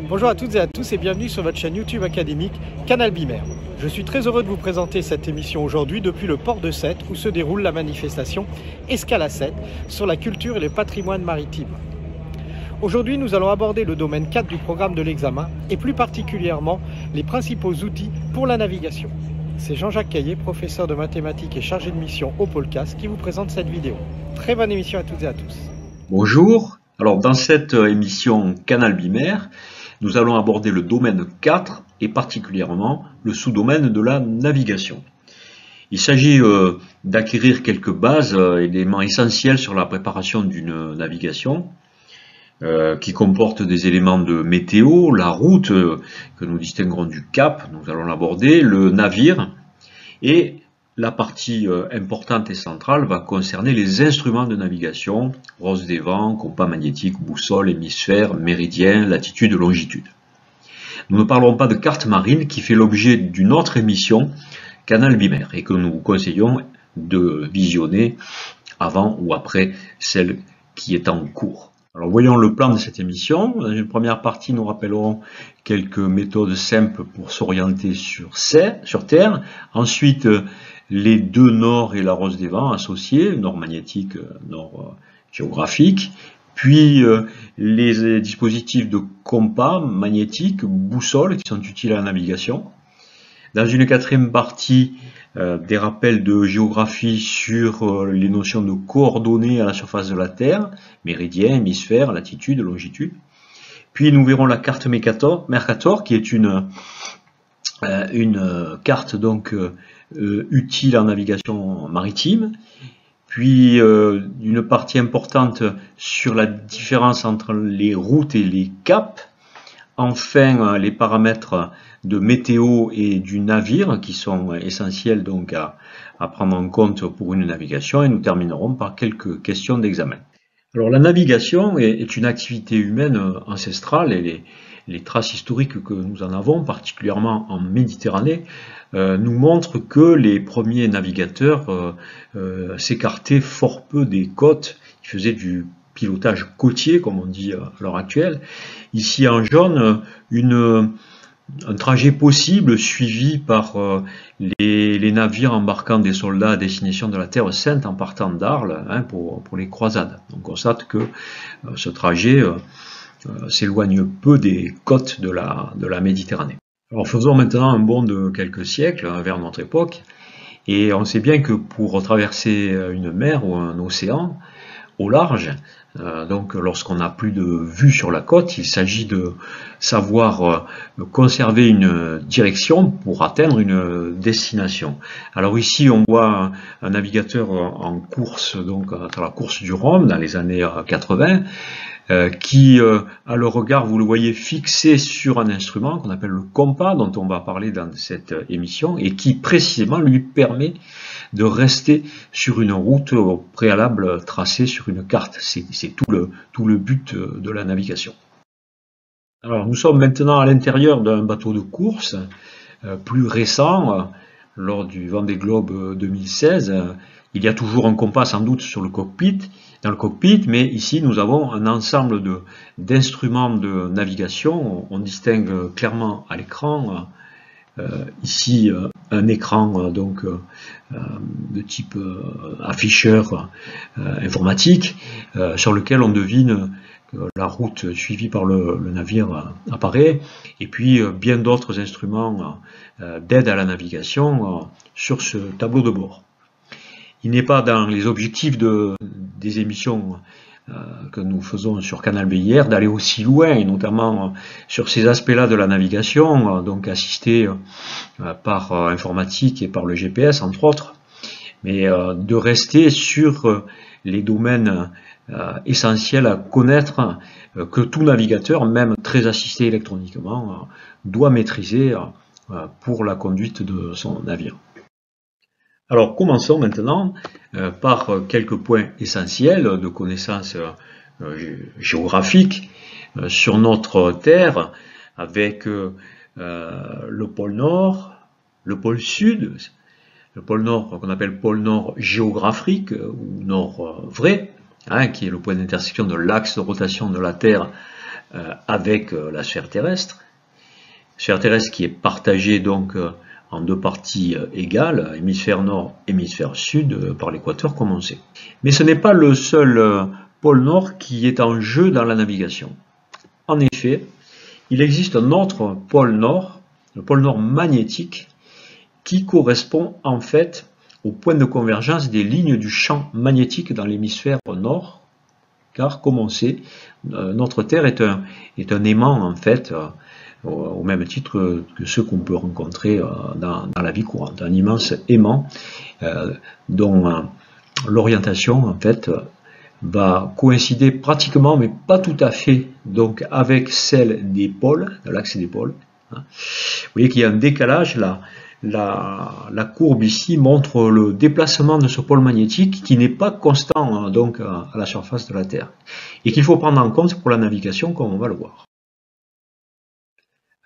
Bonjour à toutes et à tous et bienvenue sur votre chaîne YouTube académique Canal Bimer. Je suis très heureux de vous présenter cette émission aujourd'hui depuis le port de Sète où se déroule la manifestation Escale à Sète sur la culture et le patrimoine maritime. Aujourd'hui, nous allons aborder le domaine 4 du programme de l'examen et plus particulièrement les principaux outils pour la navigation. C'est Jean-Jacques Caillé, professeur de mathématiques et chargé de mission au pôle CAS qui vous présente cette vidéo. Très bonne émission à toutes et à tous. Bonjour, alors dans cette émission Canal Bimer, nous allons aborder le domaine 4 et particulièrement le sous-domaine de la navigation. Il s'agit d'acquérir quelques bases, éléments essentiels sur la préparation d'une navigation qui comporte des éléments de météo, la route que nous distinguerons du cap, nous allons l'aborder, le navire, et la partie importante et centrale va concerner les instruments de navigation, rose des vents, compas magnétique, boussole, hémisphère, méridien, latitude, longitude. Nous ne parlerons pas de carte marine qui fait l'objet d'une autre émission, Canal Bimer, et que nous vous conseillons de visionner avant ou après celle qui est en cours. Alors voyons le plan de cette émission. Dans une première partie, nous rappellerons quelques méthodes simples pour s'orienter sur Terre. Ensuite, les deux nord et la rose des vents associés, nord magnétique, nord géographique. Puis les dispositifs de compas magnétique, boussole qui sont utiles à la navigation. Dans une quatrième partie, des rappels de géographie sur les notions de coordonnées à la surface de la Terre, méridien, hémisphère, latitude, longitude. Puis nous verrons la carte Mercator qui est une carte donc utile en navigation maritime. Puis une partie importante sur la différence entre les routes et les caps. Enfin, les paramètres de météo et du navire qui sont essentiels donc à prendre en compte pour une navigation, et nous terminerons par quelques questions d'examen. Alors la navigation est une activité humaine ancestrale et les traces historiques que nous en avons, particulièrement en Méditerranée, nous montrent que les premiers navigateurs s'écartaient fort peu des côtes, ils faisaient du pilotage côtier, comme on dit à l'heure actuelle. Ici en jaune, un trajet possible suivi par les navires embarquant des soldats à destination de la Terre Sainte en partant d'Arles pour les croisades. On constate que ce trajet s'éloigne peu des côtes de la Méditerranée. Alors faisons maintenant un bond de quelques siècles vers notre époque, et on sait bien que pour traverser une mer ou un océan au large, donc lorsqu'on n'a plus de vue sur la côte, il s'agit de savoir conserver une direction pour atteindre une destination. Alors ici on voit un navigateur en course, donc dans la course du Rhum dans les années 80, qui a le regard, vous le voyez, fixé sur un instrument qu'on appelle le compas, dont on va parler dans cette émission, et qui précisément lui permet de rester sur une route au préalable tracée sur une carte. C'est tout le but de la navigation. Alors nous sommes maintenant à l'intérieur d'un bateau de course plus récent, lors du Vendée Globe 2016. Il y a toujours un compas sans doute dans le cockpit, mais ici nous avons un ensemble d'instruments de navigation. On distingue clairement à l'écran ici un écran donc de type afficheur informatique sur lequel on devine que la route suivie par le navire apparaît, et puis bien d'autres instruments d'aide à la navigation sur ce tableau de bord. Il n'est pas dans les objectifs des émissions que nous faisons sur Canal Bimer d'aller aussi loin, et notamment sur ces aspects-là de la navigation, donc assistés par informatique et par le GPS entre autres, mais de rester sur les domaines essentiels à connaître que tout navigateur, même très assisté électroniquement, doit maîtriser pour la conduite de son navire. Alors commençons maintenant par quelques points essentiels de connaissances géographiques sur notre Terre, avec le pôle Nord, le pôle Sud, le pôle Nord qu'on appelle pôle Nord géographique ou Nord vrai, qui est le point d'intersection de l'axe de rotation de la Terre avec la sphère terrestre qui est partagée donc en deux parties égales, hémisphère nord, hémisphère sud, par l'équateur comme on sait. Mais ce n'est pas le seul pôle nord qui est en jeu dans la navigation. En effet, il existe un autre pôle nord, le pôle nord magnétique, qui correspond en fait au point de convergence des lignes du champ magnétique dans l'hémisphère nord, car comme on sait, notre Terre est un aimant en fait, au même titre que ceux qu'on peut rencontrer dans la vie courante, un immense aimant dont l'orientation en fait va coïncider pratiquement, mais pas tout à fait, donc avec celle des pôles, de l'axe des pôles. Vous voyez qu'il y a un décalage là. La courbe ici montre le déplacement de ce pôle magnétique qui n'est pas constant donc à la surface de la Terre et qu'il faut prendre en compte pour la navigation comme on va le voir.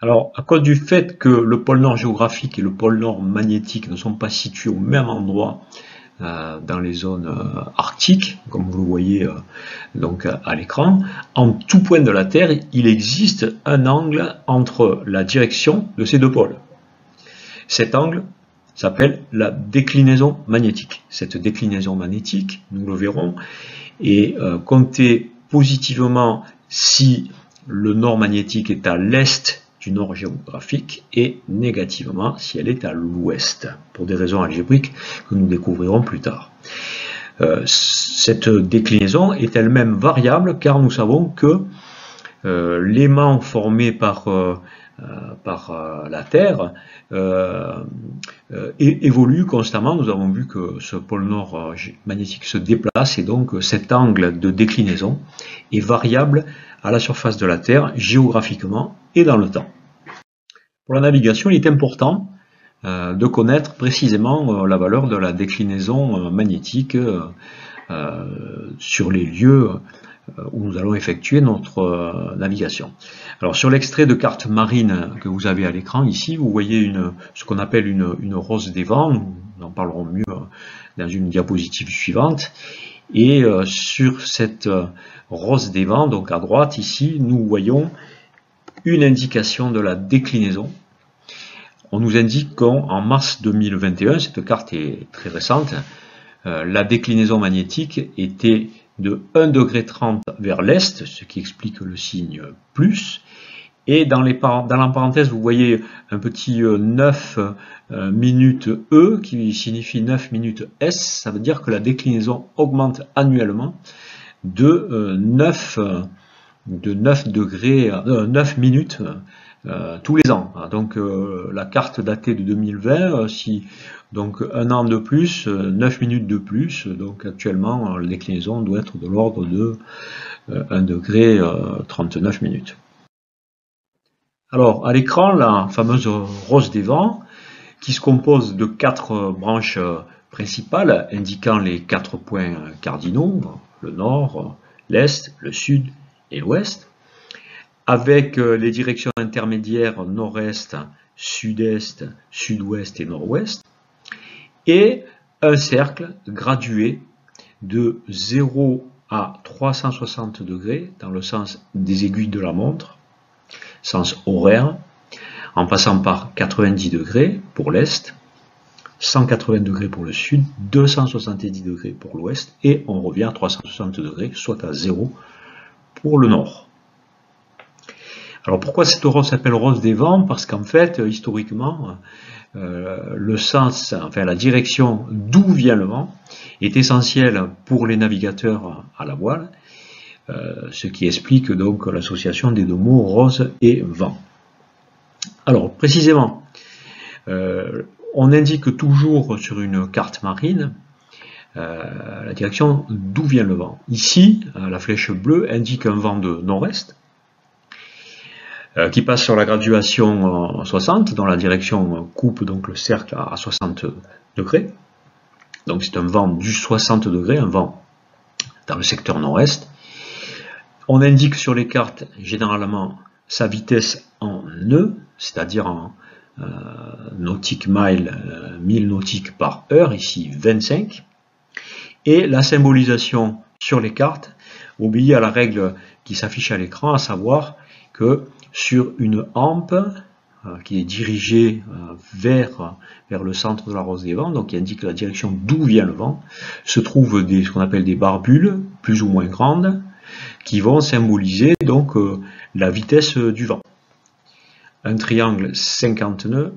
Alors, à cause du fait que le pôle nord géographique et le pôle nord magnétique ne sont pas situés au même endroit dans les zones arctiques, comme vous le voyez donc à l'écran, en tout point de la Terre, il existe un angle entre la direction de ces deux pôles. Cet angle s'appelle la déclinaison magnétique. Cette déclinaison magnétique, nous le verrons, est comptée positivement si le nord magnétique est à l'est du nord géographique et négativement si elle est à l'ouest, pour des raisons algébriques que nous découvrirons plus tard. Cette déclinaison est elle-même variable car nous savons que l'aimant formé par la Terre évolue constamment. Nous avons vu que ce pôle nord magnétique se déplace et donc cet angle de déclinaison est variable à la surface de la Terre géographiquement et dans le temps. Pour la navigation, il est important de connaître précisément la valeur de la déclinaison magnétique sur les lieux où nous allons effectuer notre navigation. Alors sur l'extrait de carte marine que vous avez à l'écran ici, vous voyez ce qu'on appelle une rose des vents. Nous en parlerons mieux dans une diapositive suivante. Et sur cette rose des vents, donc à droite ici, nous voyons une indication de la déclinaison. On nous indique qu'en mars 2021, cette carte est très récente, la déclinaison magnétique était de 1,30 degré vers l'est, ce qui explique le signe plus. Et dans la parenthèse, vous voyez un petit 9 minutes E qui signifie 9 minutes S. Ça veut dire que la déclinaison augmente annuellement de 9 minutes tous les ans. Donc la carte datée de 2020, donc un an de plus, 9 minutes de plus, donc actuellement la déclinaison doit être de l'ordre de 1,39 degré. Alors à l'écran, la fameuse rose des vents, qui se compose de 4 branches principales indiquant les 4 points cardinaux, le nord, l'est, le sud et l'ouest, avec les directions intermédiaires nord-est, sud-est, sud-ouest et nord-ouest, et un cercle gradué de 0 à 360 degrés dans le sens des aiguilles de la montre, sens horaire, en passant par 90 degrés pour l'est, 180 degrés pour le sud, 270 degrés pour l'ouest, et on revient à 360 degrés, soit à 0 pour le nord. Alors pourquoi cette rose s'appelle rose des vents? Parce qu'en fait, historiquement, le sens, enfin la direction d'où vient le vent est essentielle pour les navigateurs à la voile, ce qui explique donc l'association des deux mots rose et vent. Alors précisément, on indique toujours sur une carte marine la direction d'où vient le vent. Ici, la flèche bleue indique un vent de nord-est qui passe sur la graduation 60, dont la direction coupe donc le cercle à 60 degrés. Donc c'est un vent du 60 degrés, un vent dans le secteur nord-est. On indique sur les cartes généralement sa vitesse en nœuds, c'est-à-dire en nautique mile, 1000 nautiques par heure, ici 25. Et la symbolisation sur les cartes obéit à la règle qui s'affiche à l'écran, à savoir que sur une hampe qui est dirigée vers le centre de la rose des vents, donc qui indique la direction d'où vient le vent, se trouvent ce qu'on appelle des barbules, plus ou moins grandes, qui vont symboliser donc la vitesse du vent. Un triangle 50 nœuds,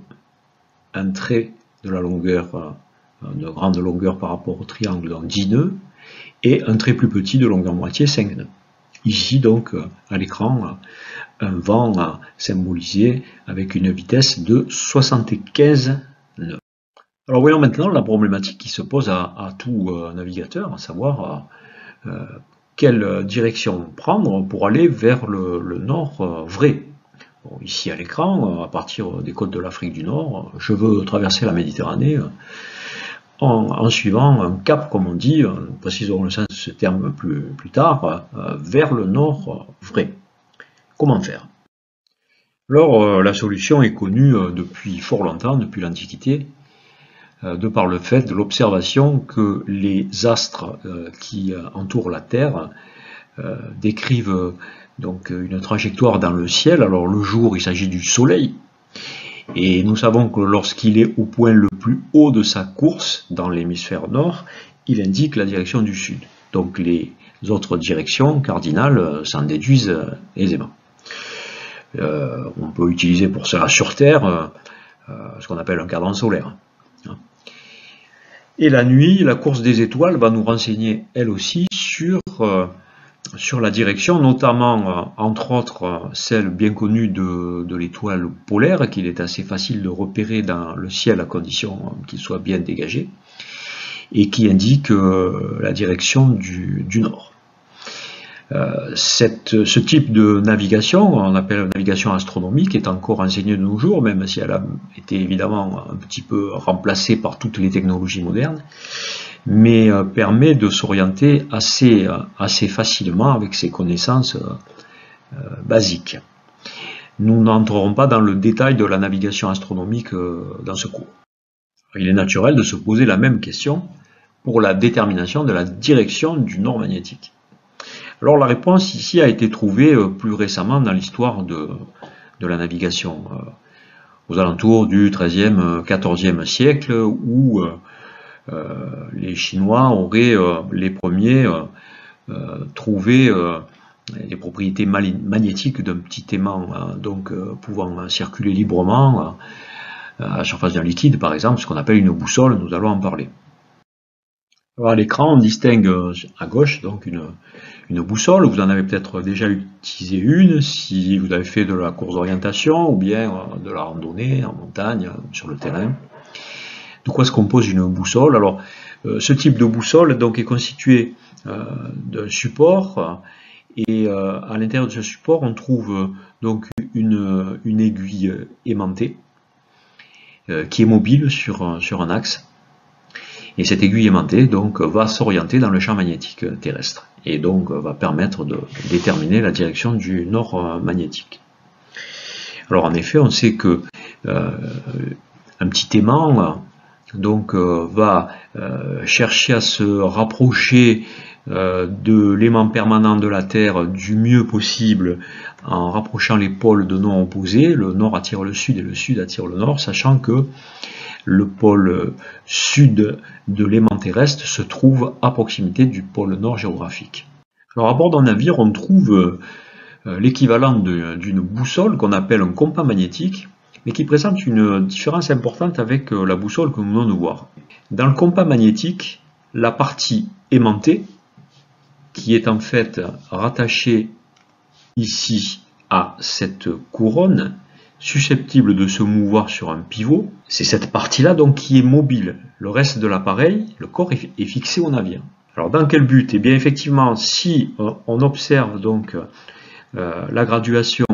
un trait de la longueur, de grande longueur par rapport au triangle, donc 10 nœuds, et un trait plus petit de longueur moitié, 5 nœuds. Ici donc à l'écran, un vent symbolisé avec une vitesse de 75 nœuds. Alors voyons maintenant la problématique qui se pose à tout navigateur, à savoir quelle direction prendre pour aller vers le nord vrai. Bon, ici à l'écran, à partir des côtes de l'Afrique du Nord, je veux traverser la Méditerranée en suivant un cap, comme on dit, nous préciserons le sens de ce terme plus tard, vers le nord vrai. Comment faire? Alors, la solution est connue depuis fort longtemps, depuis l'Antiquité, de par le fait de l'observation que les astres qui entourent la Terre décrivent donc une trajectoire dans le ciel. Alors le jour, il s'agit du Soleil, et nous savons que lorsqu'il est au point le plus haut de sa course dans l'hémisphère nord, il indique la direction du sud. Donc les autres directions cardinales s'en déduisent aisément. On peut utiliser pour cela sur Terre ce qu'on appelle un cadran solaire. Et la nuit, la course des étoiles va nous renseigner elle aussi sur la direction, notamment entre autres celle bien connue de l'étoile polaire, qu'il est assez facile de repérer dans le ciel à condition qu'il soit bien dégagé, et qui indique la direction du nord. Ce type de navigation, on appelle la navigation astronomique, est encore enseignée de nos jours, même si elle a été évidemment un petit peu remplacée par toutes les technologies modernes, mais permet de s'orienter assez facilement avec ses connaissances basiques. Nous n'entrerons pas dans le détail de la navigation astronomique dans ce cours. Il est naturel de se poser la même question pour la détermination de la direction du nord magnétique. Alors la réponse ici a été trouvée plus récemment dans l'histoire de la navigation, aux alentours du XIIIe, XIVe siècle, où les Chinois auraient les premiers trouvé les propriétés magnétiques d'un petit aimant, donc pouvant circuler librement à la surface d'un liquide, par exemple, ce qu'on appelle une boussole. Nous allons en parler. Alors à l'écran, on distingue à gauche donc une boussole. Vous en avez peut-être déjà utilisé une si vous avez fait de la course d'orientation ou bien de la randonnée en montagne, sur le terrain. De quoi se compose une boussole? Alors, ce type de boussole donc est constitué d'un support, et à l'intérieur de ce support, on trouve donc une aiguille aimantée qui est mobile sur un axe. Et cette aiguille aimantée donc va s'orienter dans le champ magnétique terrestre et donc va permettre de déterminer la direction du nord magnétique. Alors en effet, on sait que un petit aimant donc va chercher à se rapprocher de l'aimant permanent de la Terre du mieux possible en rapprochant les pôles de non opposés. Le nord attire le sud et le sud attire le nord, sachant que le pôle sud de l'aimant terrestre se trouve à proximité du pôle nord géographique. Alors à bord d'un navire, on trouve l'équivalent d'une boussole qu'on appelle un compas magnétique, mais qui présente une différence importante avec la boussole que nous venons de voir. Dans le compas magnétique, la partie aimantée, qui est en fait rattachée ici à cette couronne, susceptible de se mouvoir sur un pivot, c'est cette partie-là donc qui est mobile. Le reste de l'appareil, le corps, est fixé au navire. Alors dans quel but? Eh bien effectivement, si on observe donc la graduation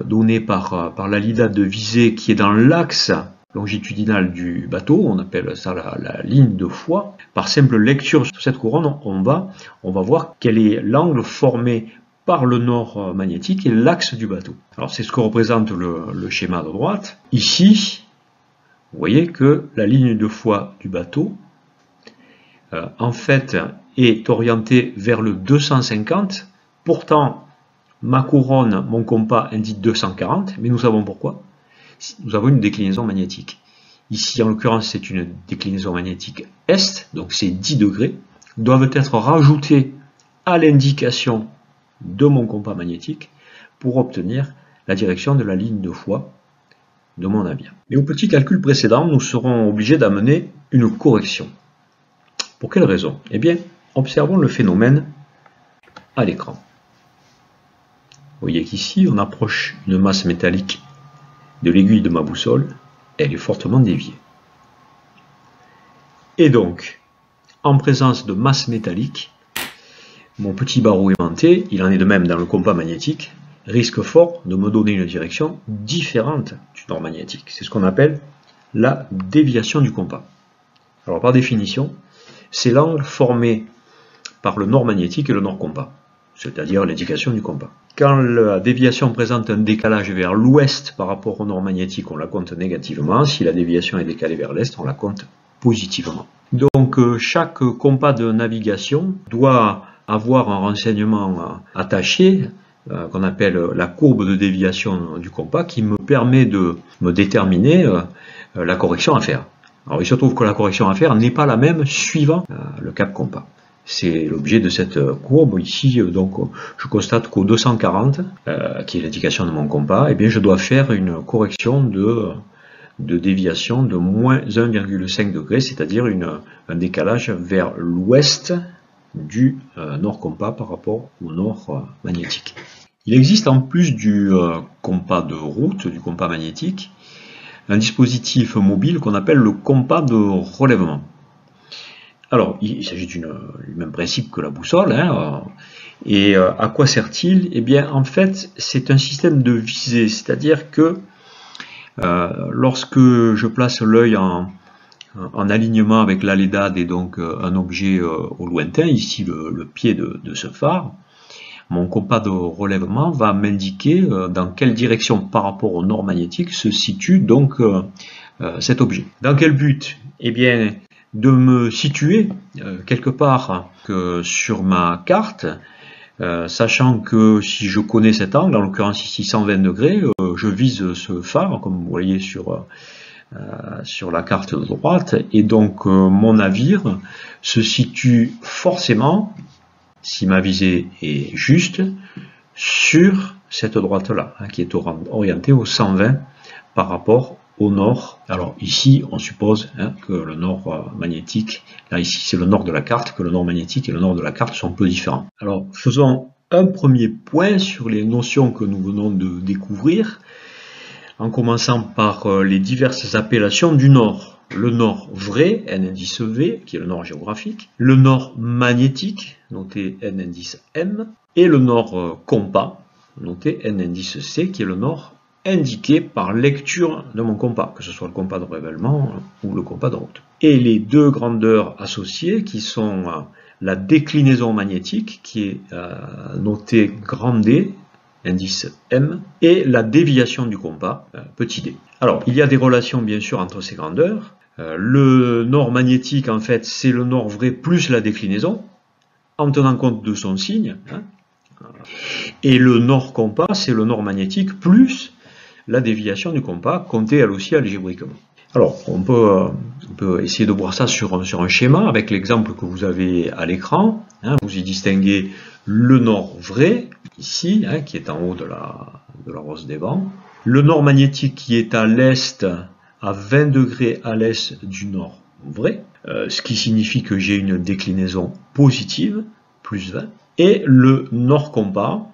donnée par l'alidade de visée qui est dans l'axe longitudinal du bateau, on appelle ça la ligne de foi, par simple lecture sur cette couronne, on va voir quel est l'angle formé par le nord magnétique et l'axe du bateau. Alors c'est ce que représente le schéma de droite. Ici, vous voyez que la ligne de foi du bateau, en fait, est orientée vers le 250. Pourtant, ma couronne, mon compas indique 240, mais nous savons pourquoi. Nous avons une déclinaison magnétique. Ici, en l'occurrence, c'est une déclinaison magnétique est, donc ces 10 degrés doivent être rajoutés à l'indication de mon compas magnétique pour obtenir la direction de la ligne de foi de mon navire. Mais au petit calcul précédent, nous serons obligés d'amener une correction. Pour quelle raison? Eh bien, observons le phénomène à l'écran. Vous voyez qu'ici, on approche une masse métallique de l'aiguille de ma boussole, elle est fortement déviée. Et donc, en présence de masse métallique, mon petit barreau aimanté, il en est de même dans le compas magnétique, risque fort de me donner une direction différente du nord magnétique. C'est ce qu'on appelle la déviation du compas. Alors par définition, c'est l'angle formé par le nord magnétique et le nord compas, c'est-à-dire l'indication du compas. Quand la déviation présente un décalage vers l'ouest par rapport au nord magnétique, on la compte négativement. Si la déviation est décalée vers l'est, on la compte positivement. Donc chaque compas de navigation doit avoir un renseignement attaché, qu'on appelle la courbe de déviation du compas, qui me permet de me déterminer la correction à faire. Alors il se trouve que la correction à faire n'est pas la même suivant le cap compas. C'est l'objet de cette courbe. Ici, donc, je constate qu'au 240, qui est l'indication de mon compas, eh bien, je dois faire une correction de déviation de moins 1,5 degré, c'est-à-dire un décalage vers l'ouest du nord compas par rapport au nord magnétique. Il existe en plus du compas de route, du compas magnétique, un dispositif mobile qu'on appelle le compas de relèvement. Alors, il s'agit du même principe que la boussole, hein, et à quoi sert-il? Eh bien, en fait, c'est un système de visée, c'est-à-dire que lorsque je place l'œil en alignement avec l'alédade et donc un objet au lointain, ici le pied de ce phare, mon compas de relèvement va m'indiquer dans quelle direction par rapport au nord magnétique se situe donc cet objet. Dans quel but? Eh bien, de me situer quelque part sur ma carte, sachant que si je connais cet angle, en l'occurrence ici 120 degrés, je vise ce phare, comme vous voyez sur la carte de droite, et donc mon navire se situe forcément, si ma visée est juste, sur cette droite-là, hein, qui est orientée au 120 par rapport au nord. Alors ici, on suppose que le nord magnétique, là ici c'est le nord de la carte, que le nord magnétique et le nord de la carte sont peu différents. Alors faisons un premier point sur les notions que nous venons de découvrir, en commençant par les diverses appellations du nord. Le nord vrai, N indice V, qui est le nord géographique, le nord magnétique, noté N indice M, et le nord compas, noté N indice C, qui est le nord indiqué par lecture de mon compas, que ce soit le compas de relèvement ou le compas de route. Et les deux grandeurs associées qui sont la déclinaison magnétique, qui est notée grand D, indice M, et la déviation du compas, petit d. Alors, il y a des relations bien sûr entre ces grandeurs. Le nord magnétique, en fait, c'est le nord vrai plus la déclinaison, en tenant compte de son signe. Hein. Et le nord compas, c'est le nord magnétique plus la déviation du compas, comptée elle aussi algébriquement. Alors, on peut essayer de voir ça sur un schéma, avec l'exemple que vous avez à l'écran. Hein, vous y distinguez le nord vrai, ici, hein, qui est en haut de la rose des vents. Le nord magnétique qui est à l'est, à 20 degrés à l'est du nord vrai, ce qui signifie que j'ai une déclinaison positive, plus 20. Et le nord compas,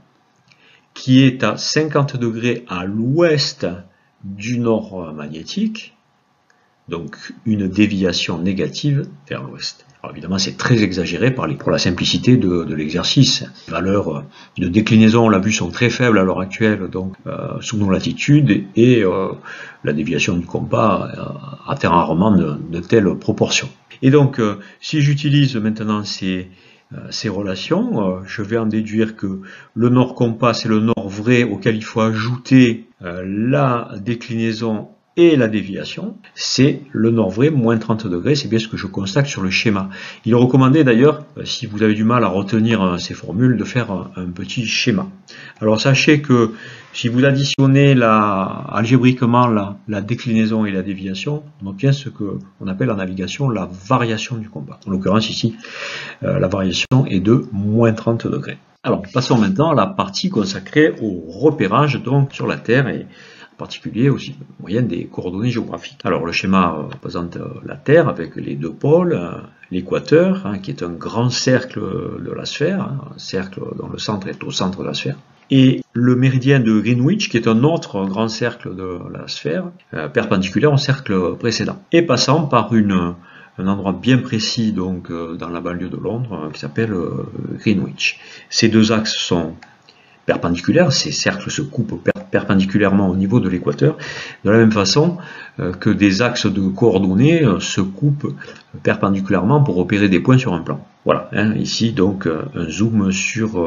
qui est à 50 degrés à l'ouest du nord magnétique, donc une déviation négative vers l'ouest. Alors évidemment, c'est très exagéré pour la simplicité de l'exercice. Les valeurs de déclinaison, on l'a vu, sont très faibles à l'heure actuelle, donc sous nos latitudes, et la déviation du compas atteint rarement de telles proportions. Et donc, si j'utilise maintenant ces relations, je vais en déduire que le nord compas, c'est le nord vrai auquel il faut ajouter la déclinaison et la déviation, c'est le nord vrai, moins 30 degrés, c'est bien ce que je constate sur le schéma. Il est recommandé d'ailleurs, si vous avez du mal à retenir ces formules, de faire un petit schéma. Alors sachez que si vous additionnez algébriquement la déclinaison et la déviation, on obtient ce qu'on appelle en navigation la variation du compas. En l'occurrence ici, la variation est de moins 30 degrés. Alors passons maintenant à la partie consacrée au repérage donc sur la Terre et en particulier aussi au moyen des coordonnées géographiques. Alors le schéma présente la Terre avec les deux pôles, l'équateur qui est un grand cercle de la sphère, un cercle dont le centre est au centre de la sphère, et le méridien de Greenwich qui est un autre grand cercle de la sphère, perpendiculaire au cercle précédent, et passant par un endroit bien précis donc dans la banlieue de Londres qui s'appelle Greenwich. Ces deux axes sont perpendiculaires, ces cercles se coupent perpendiculairement au niveau de l'équateur, de la même façon que des axes de coordonnées se coupent perpendiculairement pour opérer des points sur un plan. Voilà, ici donc un zoom sur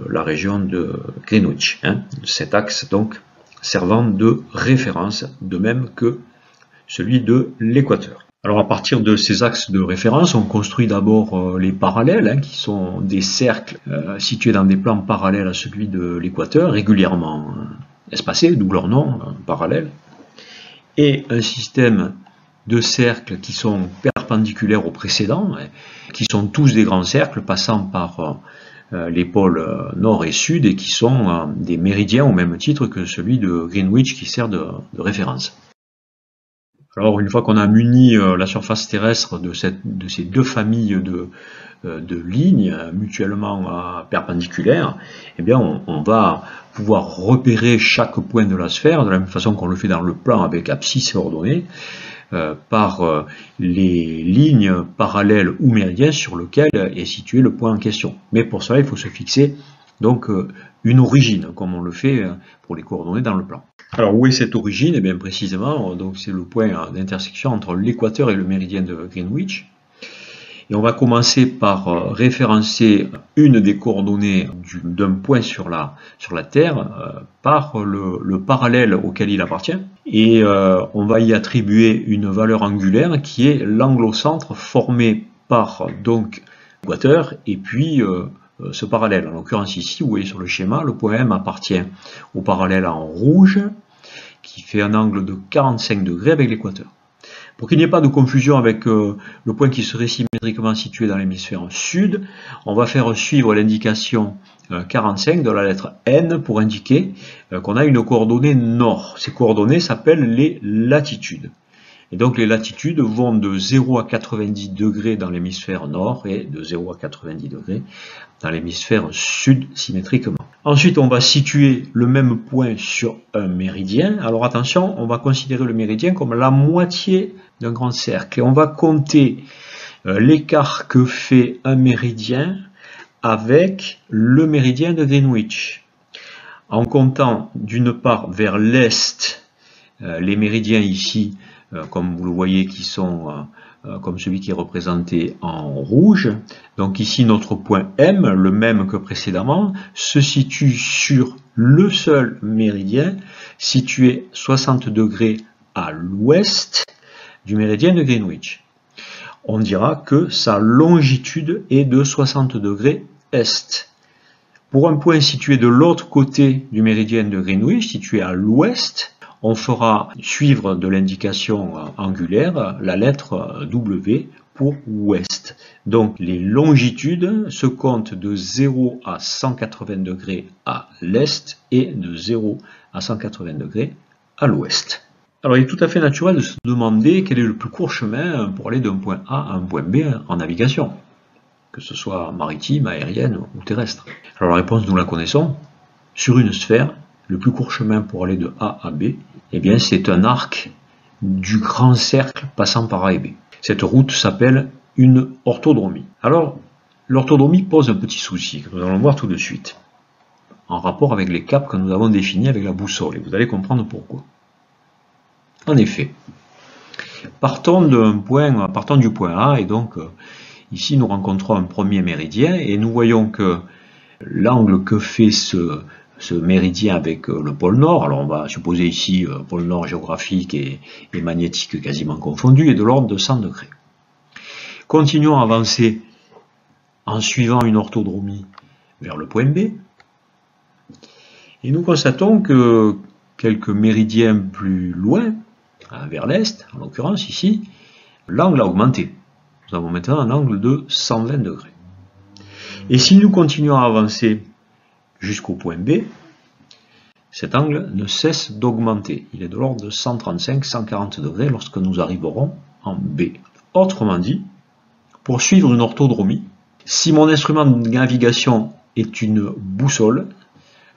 la région de Greenwich, cet axe donc servant de référence, de même que celui de l'équateur. Alors à partir de ces axes de référence, on construit d'abord les parallèles, qui sont des cercles situés dans des plans parallèles à celui de l'équateur, régulièrement espacés, d'où leur nom, parallèle, et un système de cercles qui sont perpendiculaires aux précédents, qui sont tous des grands cercles passant par les pôles nord et sud et qui sont des méridiens au même titre que celui de Greenwich qui sert de référence. Alors une fois qu'on a muni la surface terrestre de ces deux familles de lignes mutuellement perpendiculaires, eh bien on va pouvoir repérer chaque point de la sphère de la même façon qu'on le fait dans le plan avec abscisse et ordonnées, par les lignes parallèles ou méridiennes sur lesquelles est situé le point en question. Mais pour cela, il faut se fixer donc une origine, comme on le fait pour les coordonnées dans le plan. Alors où est cette origine? Eh bien précisément, donc c'est le point d'intersection entre l'équateur et le méridien de Greenwich. Et on va commencer par référencer une des coordonnées d'un point sur la Terre par le parallèle auquel il appartient. Et on va y attribuer une valeur angulaire qui est l'angle au centre formé par donc l'équateur et puis ce parallèle. En l'occurrence ici, vous voyez sur le schéma, le point M appartient au parallèle en rouge qui fait un angle de 45 degrés avec l'équateur. Pour qu'il n'y ait pas de confusion avec le point qui serait symétriquement situé dans l'hémisphère sud, on va faire suivre l'indication 45 de la lettre N pour indiquer qu'on a une coordonnée nord. Ces coordonnées s'appellent les latitudes. Et donc les latitudes vont de 0 à 90 degrés dans l'hémisphère nord et de 0 à 90 degrés dans l'hémisphère sud symétriquement. Ensuite, on va situer le même point sur un méridien. Alors attention, on va considérer le méridien comme la moitié d'un grand cercle. Et on va compter l'écart que fait un méridien avec le méridien de Greenwich. En comptant d'une part vers l'est, les méridiens ici, comme vous le voyez, qui sont comme celui qui est représenté en rouge. Donc ici, notre point M, le même que précédemment, se situe sur le seul méridien situé 60 degrés à l'ouest du méridien de Greenwich. On dira que sa longitude est de 60 degrés est. Pour un point situé de l'autre côté du méridien de Greenwich, situé à l'ouest, on fera suivre de l'indication angulaire la lettre W pour ouest. Donc les longitudes se comptent de 0 à 180 degrés à l'est et de 0 à 180 degrés à l'ouest. Alors il est tout à fait naturel de se demander quel est le plus court chemin pour aller d'un point A à un point B en navigation, que ce soit maritime, aérienne ou terrestre. Alors la réponse, nous la connaissons. Sur une sphère, le plus court chemin pour aller de A à B, eh bien c'est un arc du grand cercle passant par A et B. Cette route s'appelle une orthodromie. Alors, l'orthodromie pose un petit souci que nous allons voir tout de suite, en rapport avec les caps que nous avons définis avec la boussole, et vous allez comprendre pourquoi. En effet, partons du point A, et donc ici nous rencontrons un premier méridien, et nous voyons que l'angle que fait ce ce méridien avec le pôle Nord, alors on va supposer ici pôle Nord géographique et magnétique quasiment confondu, est de l'ordre de 100 degrés. Continuons à avancer en suivant une orthodromie vers le point B. Et nous constatons que quelques méridiens plus loin, vers l'est, en l'occurrence ici, l'angle a augmenté. Nous avons maintenant un angle de 120 degrés. Et si nous continuons à avancer jusqu'au point B, cet angle ne cesse d'augmenter. Il est de l'ordre de 135-140 degrés lorsque nous arriverons en B. Autrement dit, pour suivre une orthodromie, si mon instrument de navigation est une boussole,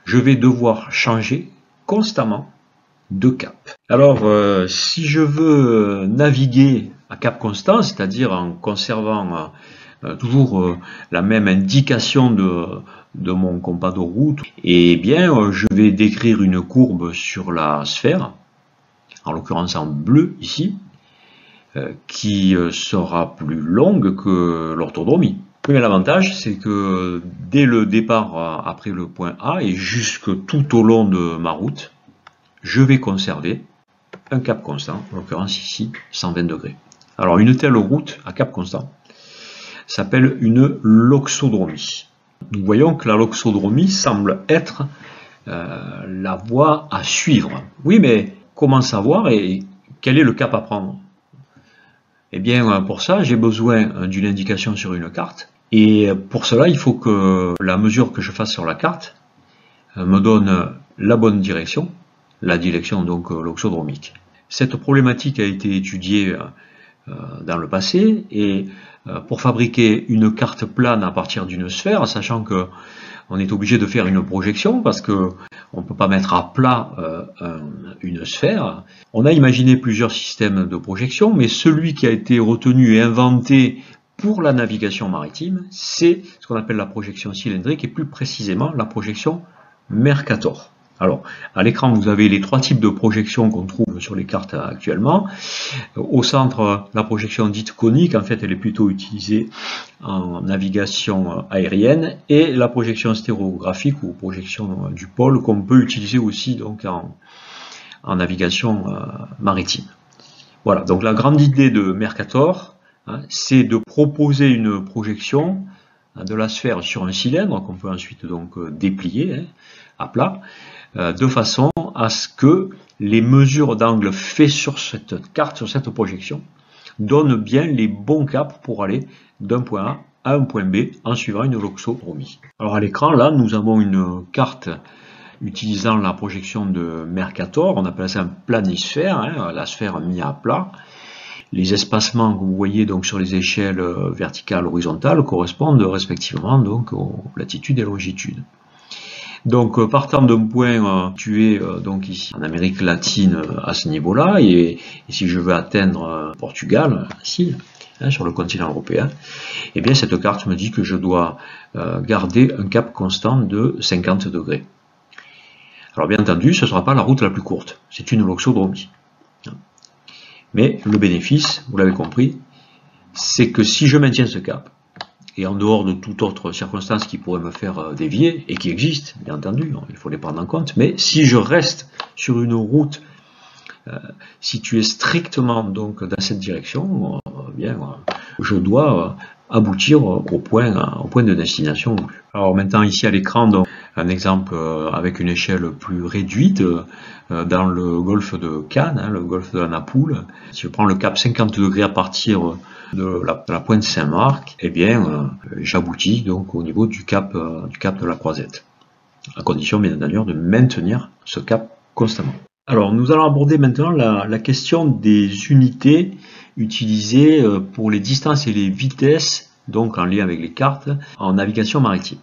je vais devoir changer constamment de cap. Alors, si je veux naviguer à cap constant, c'est-à-dire en conservant toujours la même indication de mon compas de route, eh bien, je vais décrire une courbe sur la sphère, en l'occurrence en bleu ici, qui sera plus longue que l'orthodromie. Oui, mais l'avantage, c'est que dès le départ après le point A et jusque tout au long de ma route, je vais conserver un cap constant, en l'occurrence ici 120 degrés. Alors une telle route à cap constant s'appelle une loxodromie. Nous voyons que la loxodromie semble être la voie à suivre. Oui, mais comment savoir et quel est le cap à prendre? Eh bien, pour ça, j'ai besoin d'une indication sur une carte. Et pour cela, il faut que la mesure que je fasse sur la carte me donne la bonne direction, la direction donc loxodromique. Cette problématique a été étudiée dans le passé et pour fabriquer une carte plane à partir d'une sphère, sachant que on est obligé de faire une projection parce que on ne peut pas mettre à plat une sphère. On a imaginé plusieurs systèmes de projection, mais celui qui a été retenu et inventé pour la navigation maritime, c'est ce qu'on appelle la projection cylindrique et plus précisément la projection Mercator. Alors, à l'écran, vous avez les trois types de projections qu'on trouve sur les cartes actuellement. Au centre, la projection dite conique, en fait, elle est plutôt utilisée en navigation aérienne, et la projection stéréographique ou projection du pôle qu'on peut utiliser aussi donc en navigation maritime. Voilà, donc la grande idée de Mercator, c'est de proposer une projection de la sphère sur un cylindre qu'on peut ensuite donc déplier à plat, de façon à ce que les mesures d'angle faites sur cette carte, sur cette projection, donnent bien les bons caps pour aller d'un point A à un point B en suivant une loxodromie. Alors à l'écran, là, nous avons une carte utilisant la projection de Mercator, on appelle ça un planisphère, la sphère mise à plat. Les espacements que vous voyez donc sur les échelles verticales, horizontales correspondent respectivement donc aux latitudes et longitudes. Donc partant d'un point situé donc ici en Amérique latine à ce niveau-là, et si je veux atteindre Portugal, ici, sur le continent européen, eh bien cette carte me dit que je dois garder un cap constant de 50 degrés. Alors bien entendu, ce ne sera pas la route la plus courte, c'est une loxodromie. Mais le bénéfice, vous l'avez compris, c'est que si je maintiens ce cap, et en dehors de toute autre circonstance qui pourrait me faire dévier, et qui existe, bien entendu, il faut les prendre en compte, mais si je reste sur une route située strictement donc dans cette direction, bien, je dois aboutir au point de destination voulu. Alors maintenant ici à l'écran, donc un exemple avec une échelle plus réduite dans le golfe de Cannes, le golfe de la Napoule. Si je prends le cap 50 degrés à partir de la pointe Saint-Marc, eh bien j'aboutis donc au niveau du cap de la Croisette, à condition bien entendu de maintenir ce cap constamment. Alors nous allons aborder maintenant la question des unités utilisées pour les distances et les vitesses, donc en lien avec les cartes, en navigation maritime.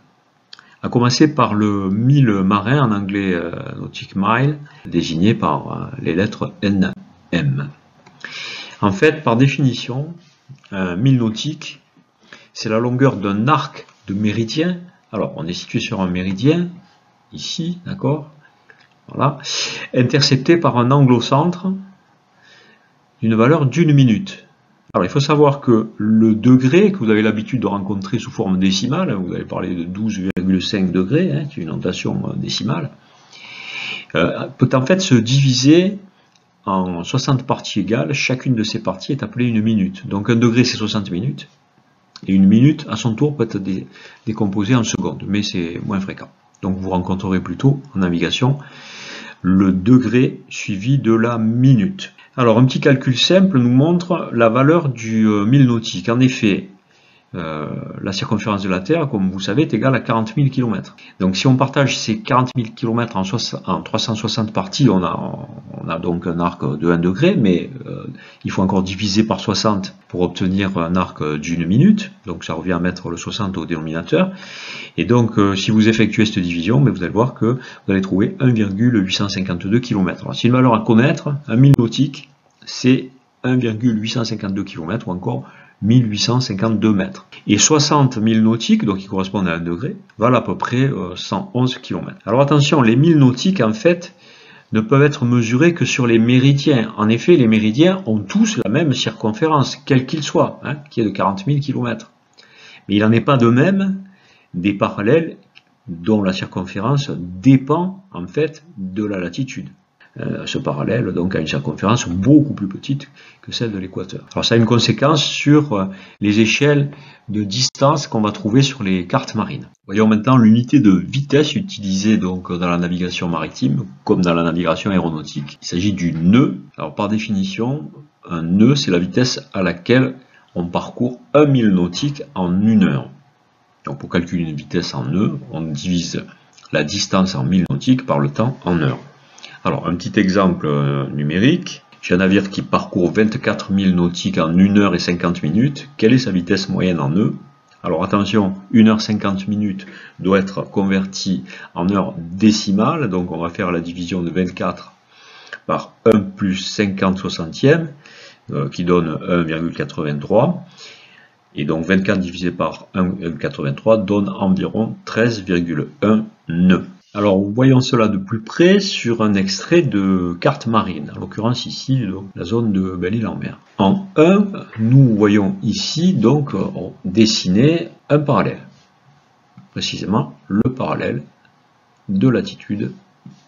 À commencer par le mille marin, en anglais nautic mile, désigné par les lettres NM. En fait, par définition, un mille nautique, c'est la longueur d'un arc de méridien. Alors, on est situé sur un méridien, ici, d'accord, voilà, intercepté par un angle au centre d'une valeur d'1 minute. Alors il faut savoir que le degré que vous avez l'habitude de rencontrer sous forme décimale, vous avez parlé de 12,5 degrés, hein, qui est une notation décimale, peut en fait se diviser en 60 parties égales. Chacune de ces parties est appelée une minute. Donc un degré c'est 60 minutes, et une minute à son tour peut être décomposée en secondes, mais c'est moins fréquent. Donc vous rencontrerez plutôt en navigation le degré suivi de la minute. Alors un petit calcul simple nous montre la valeur du mille nautique. En effet, la circonférence de la Terre, comme vous savez, est égale à 40 000 km. Donc si on partage ces 40 000 km en 360 parties, on a donc un arc de 1 degré, mais il faut encore diviser par 60 pour obtenir un arc d'une minute. Donc ça revient à mettre le 60 au dénominateur. Et donc si vous effectuez cette division, mais vous allez voir que vous allez trouver 1,852 km. Alors c'est une valeur à connaître. Un mille nautique, c'est 1,852 km ou encore 1852 mètres. Et 60 milles nautiques, donc qui correspondent à 1 degré, valent à peu près 111 km. Alors attention, les milles nautiques, en fait, ne peuvent être mesurés que sur les méridiens. En effet, les méridiens ont tous la même circonférence, quel qu'il soit, hein, qui est de 40 000 km. Mais il n'en est pas de même des parallèles dont la circonférence dépend, en fait, de la latitude. Ce parallèle donc a une circonférence beaucoup plus petite que celle de l'équateur. Alors ça a une conséquence sur les échelles de distance qu'on va trouver sur les cartes marines. Voyons maintenant l'unité de vitesse utilisée donc dans la navigation maritime comme dans la navigation aéronautique. Il s'agit du nœud. Alors par définition, un nœud c'est la vitesse à laquelle on parcourt 1 mille nautique en 1 heure. Donc pour calculer une vitesse en nœud, on divise la distance en milles nautiques par le temps en heures. Alors, un petit exemple numérique. J'ai un navire qui parcourt 24 000 nautiques en 1 heure et 50 minutes. Quelle est sa vitesse moyenne en nœud? Alors attention, 1 heure 50 minutes doit être convertie en heure décimale. Donc on va faire la division de 24 par 1 plus 50 soixantième, qui donne 1,83. Et donc 24 divisé par 1,83 donne environ 13,1 nœuds. Alors voyons cela de plus près sur un extrait de carte marine, en l'occurrence ici la zone de Belle-Île-en-Mer. En 1, nous voyons ici donc dessiner un parallèle, précisément le parallèle de latitude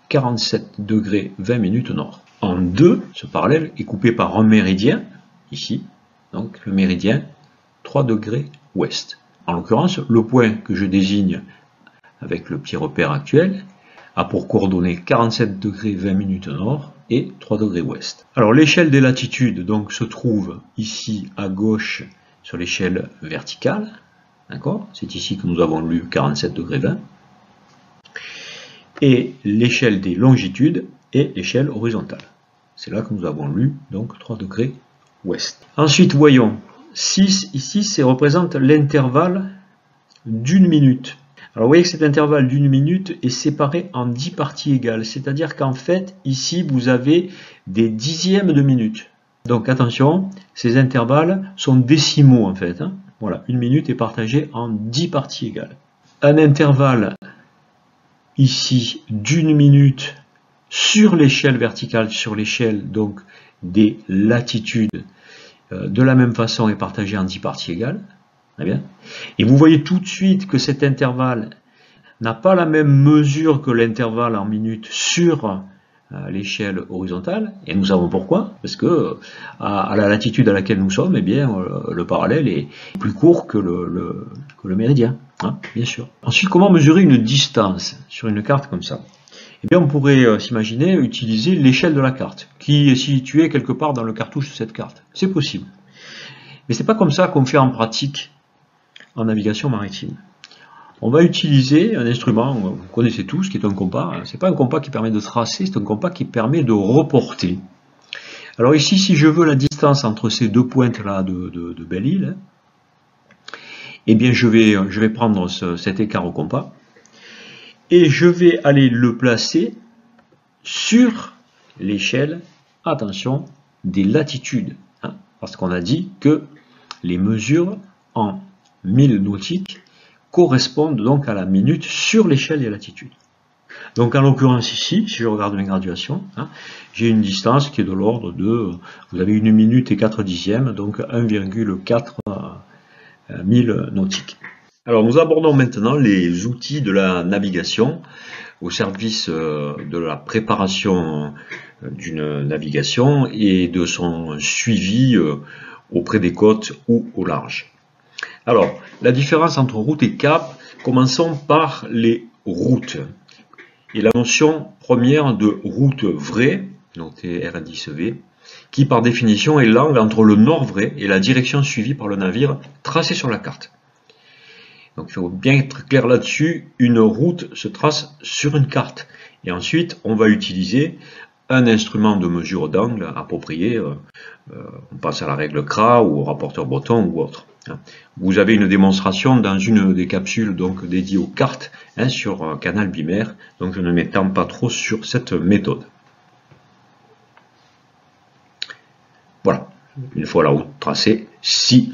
47 degrés 20 minutes nord. En 2, ce parallèle est coupé par un méridien, ici, donc le méridien 3 degrés ouest. En l'occurrence, le point que je désigne avec le petit repère actuel, a pour coordonnées 47 degrés 20 minutes nord et 3 degrés ouest. Alors l'échelle des latitudes donc se trouve ici à gauche sur l'échelle verticale, d'accord? C'est ici que nous avons lu 47 degrés 20. Et l'échelle des longitudes est l'échelle horizontale. C'est là que nous avons lu donc 3 degrés ouest. Ensuite voyons 6 ici, ça représente l'intervalle d'une minute. Alors vous voyez que cet intervalle d'une minute est séparé en 10 parties égales, c'est-à-dire qu'en fait, ici, vous avez des dixièmes de minute. Donc attention, ces intervalles sont décimaux en fait. Hein. Voilà, une minute est partagée en 10 parties égales. Un intervalle ici d'une minute sur l'échelle verticale, sur l'échelle donc des latitudes, de la même façon est partagé en 10 parties égales. Bien. Et vous voyez tout de suite que cet intervalle n'a pas la même mesure que l'intervalle en minutes sur l'échelle horizontale. Et nous savons pourquoi. Parce que à la latitude à laquelle nous sommes, eh bien, le parallèle est plus court que le méridien. Hein, bien sûr. Ensuite, comment mesurer une distance sur une carte comme ça? Eh bien, on pourrait s'imaginer utiliser l'échelle de la carte, qui est située quelque part dans le cartouche de cette carte. C'est possible. Mais c'est pas comme ça qu'on fait en pratique en navigation maritime. On va utiliser un instrument, vous connaissez tous, qui est un compas. C'est pas un compas qui permet de tracer, c'est un compas qui permet de reporter. Alors ici, si je veux la distance entre ces deux pointes-là de Belle-Île, eh bien je vais prendre cet écart au compas et je vais aller le placer sur l'échelle, attention, des latitudes. Hein, parce qu'on a dit que les mesures en milles nautiques correspondent donc à la minute sur l'échelle des latitudes. Donc en l'occurrence ici, si je regarde mes graduations, hein, j'ai une distance qui est de l'ordre de, vous avez 1 minute et 4 dixièmes, donc 1,4 milles nautiques. Alors nous abordons maintenant les outils de la navigation au service de la préparation d'une navigation et de son suivi auprès des côtes ou au large. Alors, la différence entre route et cap, commençons par les routes. Et la notion première de route vraie, notée R10V, qui par définition est l'angle entre le nord vrai et la direction suivie par le navire tracée sur la carte. Donc il faut bien être clair là-dessus, une route se trace sur une carte. Et ensuite, on va utiliser un instrument de mesure d'angle approprié, on pense à la règle CRA ou au rapporteur breton ou autre. Vous avez une démonstration dans une des capsules donc dédiées aux cartes sur Canal Bimère, donc je ne m'étends pas trop sur cette méthode. Voilà, une fois la route tracée, si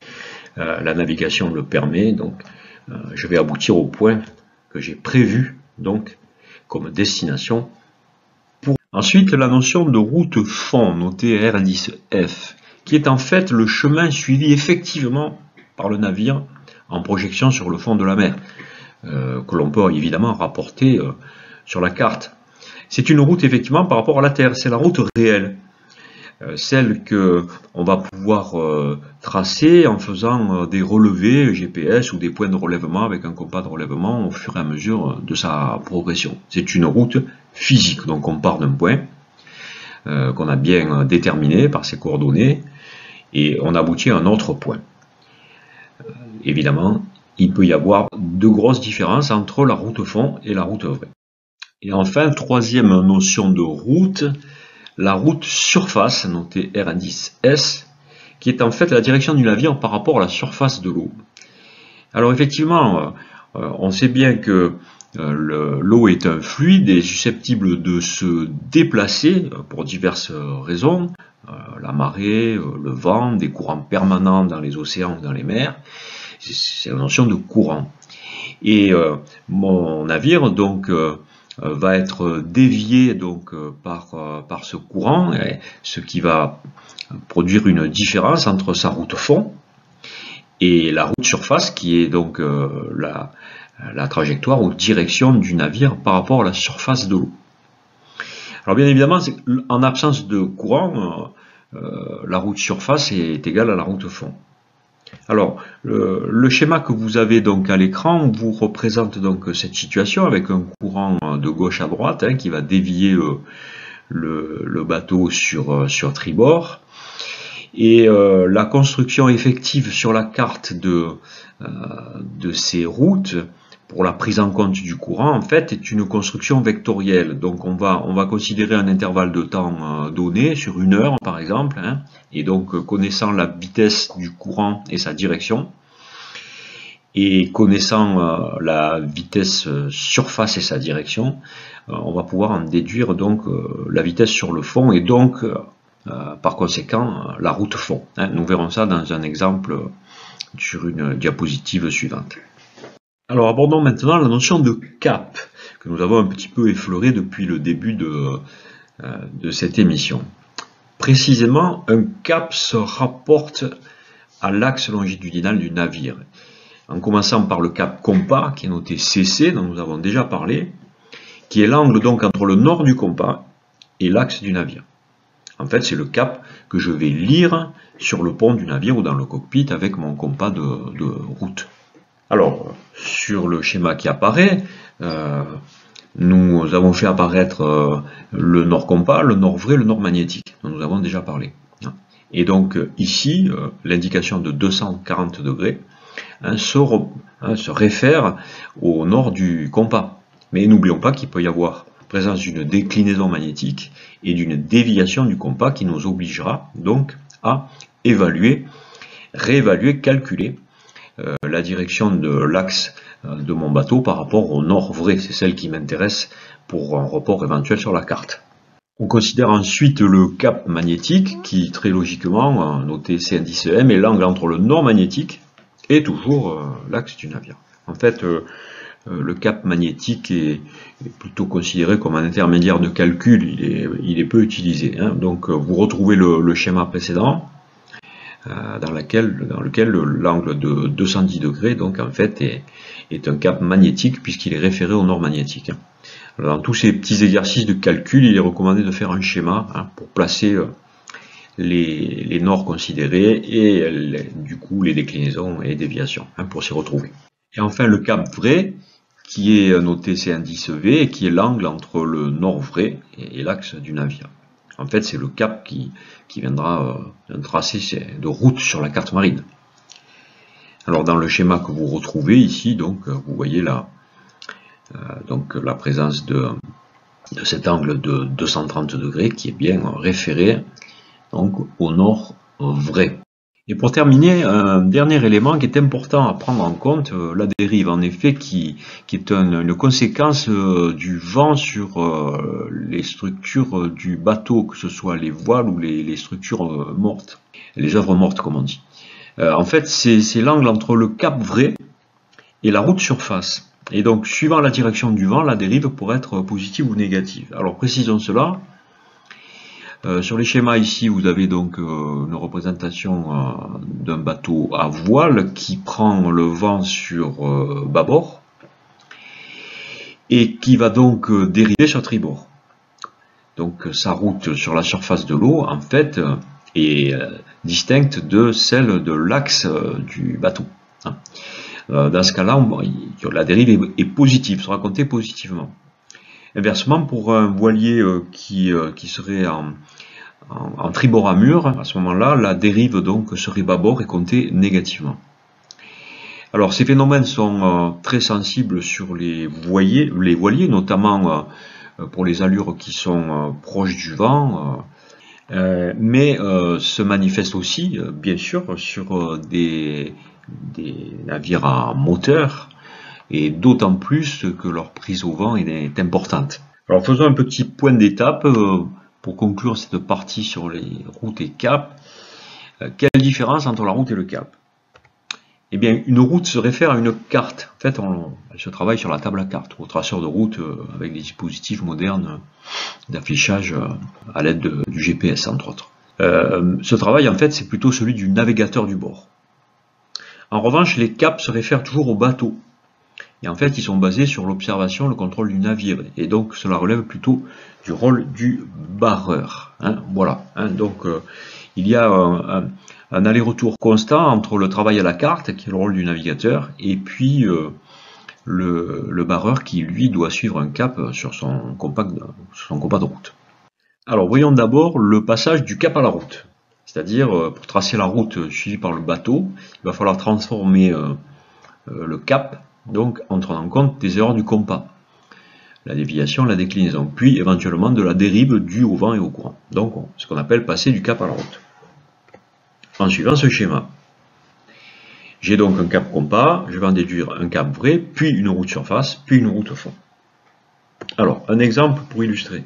la navigation le permet, donc je vais aboutir au point que j'ai prévu donc comme destination. Ensuite, la notion de route fond, notée R10F, qui est en fait le chemin suivi effectivement par le navire en projection sur le fond de la mer, que l'on peut évidemment rapporter sur la carte. C'est une route effectivement par rapport à la Terre, c'est la route réelle. Celle que on va pouvoir tracer en faisant des relevés GPS ou des points de relèvement avec un compas de relèvement au fur et à mesure de sa progression. C'est une route physique, donc on part d'un point qu'on a bien déterminé par ses coordonnées et on aboutit à un autre point. Évidemment, il peut y avoir de grosses différences entre la route fond et la route vraie. Et enfin, troisième notion de route, la route surface, notée R10S, qui est en fait la direction du navire par rapport à la surface de l'eau. Alors effectivement, on sait bien que l'eau est un fluide et susceptible de se déplacer pour diverses raisons, la marée, le vent, des courants permanents dans les océans ou dans les mers, c'est la notion de courant. Et mon navire donc va être dévié donc par ce courant, ce qui va produire une différence entre sa route fond et la route surface qui est donc la trajectoire ou direction du navire par rapport à la surface de l'eau. Alors bien évidemment, en absence de courant, la route surface est égale à la route fond. Alors, le schéma que vous avez donc à l'écran vous représente donc cette situation avec un courant de gauche à droite qui va dévier le bateau sur tribord. Et la construction effective sur la carte de ces routes pour la prise en compte du courant, en fait, est une construction vectorielle. Donc on va considérer un intervalle de temps donné, sur 1 heure par exemple, et donc connaissant la vitesse du courant et sa direction, et connaissant la vitesse surface et sa direction, on va pouvoir en déduire donc la vitesse sur le fond, et donc par conséquent la route fond. Nous verrons ça dans un exemple sur une diapositive suivante. Alors abordons maintenant la notion de cap, que nous avons un petit peu effleuré depuis le début de cette émission. Précisément, un cap se rapporte à l'axe longitudinal du navire, en commençant par le cap compas, qui est noté CC, dont nous avons déjà parlé, qui est l'angle donc entre le nord du compas et l'axe du navire. En fait, c'est le cap que je vais lire sur le pont du navire ou dans le cockpit avec mon compas de route. Alors, sur le schéma qui apparaît, nous avons fait apparaître le nord compas, le nord vrai, le nord magnétique, dont nous avons déjà parlé. Et donc ici, l'indication de 240 degrés se réfère au nord du compas. Mais n'oublions pas qu'il peut y avoir présence d'une déclinaison magnétique et d'une déviation du compas qui nous obligera donc à évaluer, réévaluer, calculer la direction de l'axe de mon bateau par rapport au nord vrai. C'est celle qui m'intéresse pour un report éventuel sur la carte. On considère ensuite le cap magnétique qui, très logiquement, noté C110M, est l'angle entre le nord magnétique et toujours l'axe du navire. En fait, le cap magnétique est plutôt considéré comme un intermédiaire de calcul, il est peu utilisé. Hein. Donc vous retrouvez le schéma précédent dans lequel l'angle de 210 degrés donc en fait est un cap magnétique puisqu'il est référé au nord magnétique. Alors, dans tous ces petits exercices de calcul, il est recommandé de faire un schéma pour placer les nords considérés et du coup les déclinaisons et les déviations pour s'y retrouver. Et enfin le cap vrai qui est noté C indice V et qui est l'angle entre le nord vrai et l'axe du navire. En fait c'est le cap qui viendra d'un tracé de route sur la carte marine. Alors dans le schéma que vous retrouvez ici, donc vous voyez là donc la présence de cet angle de 230 degrés qui est bien référé donc au nord vrai. Et pour terminer, un dernier élément qui est important à prendre en compte, la dérive en effet qui est une conséquence du vent sur les structures du bateau, que ce soit les voiles ou les structures mortes, les œuvres mortes comme on dit. En fait c'est l'angle entre le cap vrai et la route surface. Et donc, suivant la direction du vent, la dérive pourrait être positive ou négative. Alors, précisons cela. Sur les schémas ici, vous avez donc une représentation d'un bateau à voile qui prend le vent sur bâbord et qui va donc dériver sur tribord. Donc, sa route sur la surface de l'eau, en fait, est distincte de celle de l'axe du bateau. Dans ce cas-là, la dérive est positive, sera comptée positivement. Inversement, pour un voilier qui serait en tribord à mur, à ce moment-là, la dérive donc serait bâbord et comptée négativement. Alors ces phénomènes sont très sensibles sur les voiliers, notamment pour les allures qui sont proches du vent, mais se manifestent aussi, bien sûr, sur des navires à moteur, et d'autant plus que leur prise au vent est importante. Alors faisons un petit point d'étape pour conclure cette partie sur les routes et caps. Quelle différence entre la route et le cap? Eh bien, une route se réfère à une carte. En fait, elle se travaille sur la table à cartes, au traceur de route avec des dispositifs modernes d'affichage à l'aide du GPS, entre autres. Ce travail, en fait, c'est plutôt celui du navigateur du bord. En revanche, les caps se réfèrent toujours au bateau. Et en fait, ils sont basés sur l'observation, le contrôle du navire. Et donc, cela relève plutôt du rôle du barreur. Voilà. Donc, il y a un aller-retour constant entre le travail à la carte, qui est le rôle du navigateur, et puis le barreur qui, lui, doit suivre un cap sur son compas de route. Alors, voyons d'abord le passage du cap à la route. C'est-à-dire, pour tracer la route suivie par le bateau, il va falloir transformer le cap, donc en tenant compte des erreurs du compas, la déviation, la déclinaison, puis éventuellement de la dérive due au vent et au courant. Donc, ce qu'on appelle passer du cap à la route. En suivant ce schéma, j'ai donc un cap compas, je vais en déduire un cap vrai, puis une route surface, puis une route fond. Alors, un exemple pour illustrer.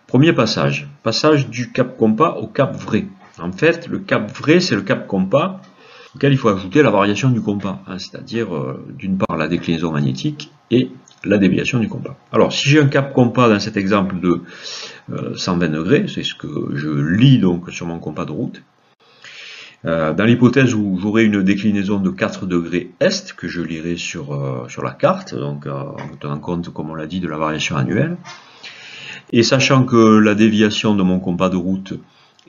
Premier passage, passage du cap compas au cap vrai. En fait, le cap vrai, c'est le cap compas auquel il faut ajouter la variation du compas, c'est-à-dire d'une part la déclinaison magnétique et la déviation du compas. Alors, si j'ai un cap compas dans cet exemple de 120 degrés, c'est ce que je lis donc sur mon compas de route, dans l'hypothèse où j'aurai une déclinaison de 4 degrés est, que je lirai sur la carte, donc en tenant compte, comme on l'a dit, de la variation annuelle, et sachant que la déviation de mon compas de route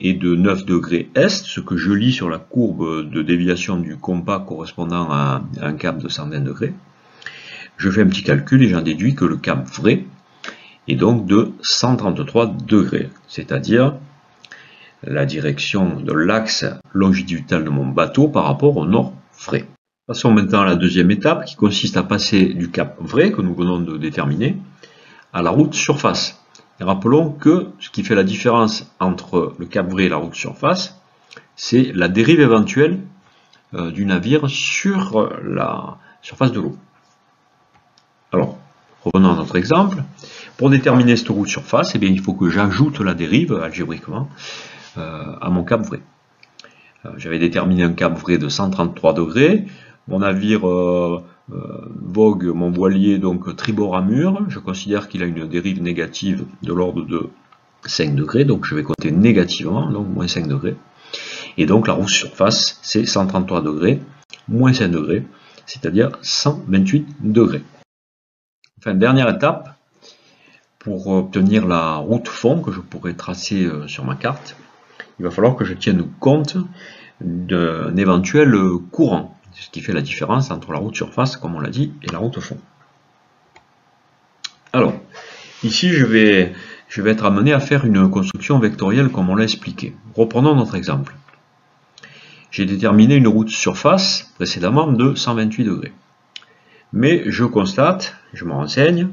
est de 9 degrés est, ce que je lis sur la courbe de déviation du compas correspondant à un cap de 120 degrés, je fais un petit calcul et j'en déduis que le cap vrai est donc de 133 degrés, c'est-à-dire la direction de l'axe longitudinal de mon bateau par rapport au nord vrai. Passons maintenant à la deuxième étape qui consiste à passer du cap vrai que nous venons de déterminer à la route surface. Et rappelons que ce qui fait la différence entre le cap vrai et la route surface, c'est la dérive éventuelle du navire sur la surface de l'eau. Alors, revenons à notre exemple. Pour déterminer cette route surface, eh bien, il faut que j'ajoute la dérive algébriquement à mon cap vrai. J'avais déterminé un cap vrai de 133 degrés. Mon navire vogue mon voilier donc tribord amur, je considère qu'il a une dérive négative de l'ordre de 5 degrés, donc je vais compter négativement, donc moins 5 degrés. Et donc la route surface, c'est 133 degrés, moins 5 degrés, c'est-à-dire 128 degrés. Enfin, dernière étape, pour obtenir la route fond que je pourrais tracer sur ma carte, il va falloir que je tienne compte d'un éventuel courant, ce qui fait la différence entre la route surface, comme on l'a dit, et la route fond. Alors, ici je vais être amené à faire une construction vectorielle comme on l'a expliqué. Reprenons notre exemple. J'ai déterminé une route surface précédemment de 128 degrés. Mais je constate, je me renseigne,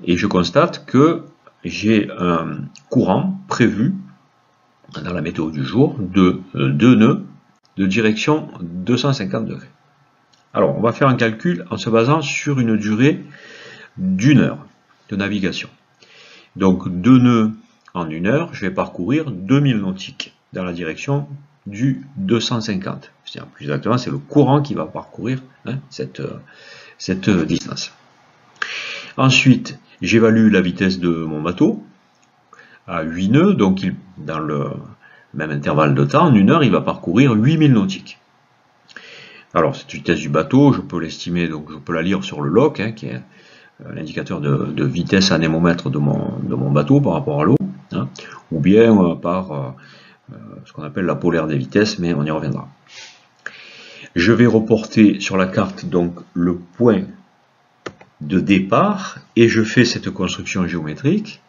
et je constate que j'ai un courant prévu dans la météo du jour de 2 nœuds de direction 250 degrés. Alors, on va faire un calcul en se basant sur une durée d'1 heure de navigation. Donc, 2 nœuds en 1 heure, je vais parcourir 2000 nautiques dans la direction du 250. Plus exactement, c'est le courant qui va parcourir cette distance. Ensuite, j'évalue la vitesse de mon bateau à 8 nœuds, donc dans le même intervalle de temps, en 1 heure, il va parcourir 8000 nautiques. Alors, cette vitesse du bateau, je peux l'estimer, donc je peux la lire sur le LOC, qui est l'indicateur de vitesse anémomètre de mon bateau par rapport à l'eau, ou bien par ce qu'on appelle la polaire des vitesses, mais on y reviendra. Je vais reporter sur la carte donc le point de départ et je fais cette construction géométrique,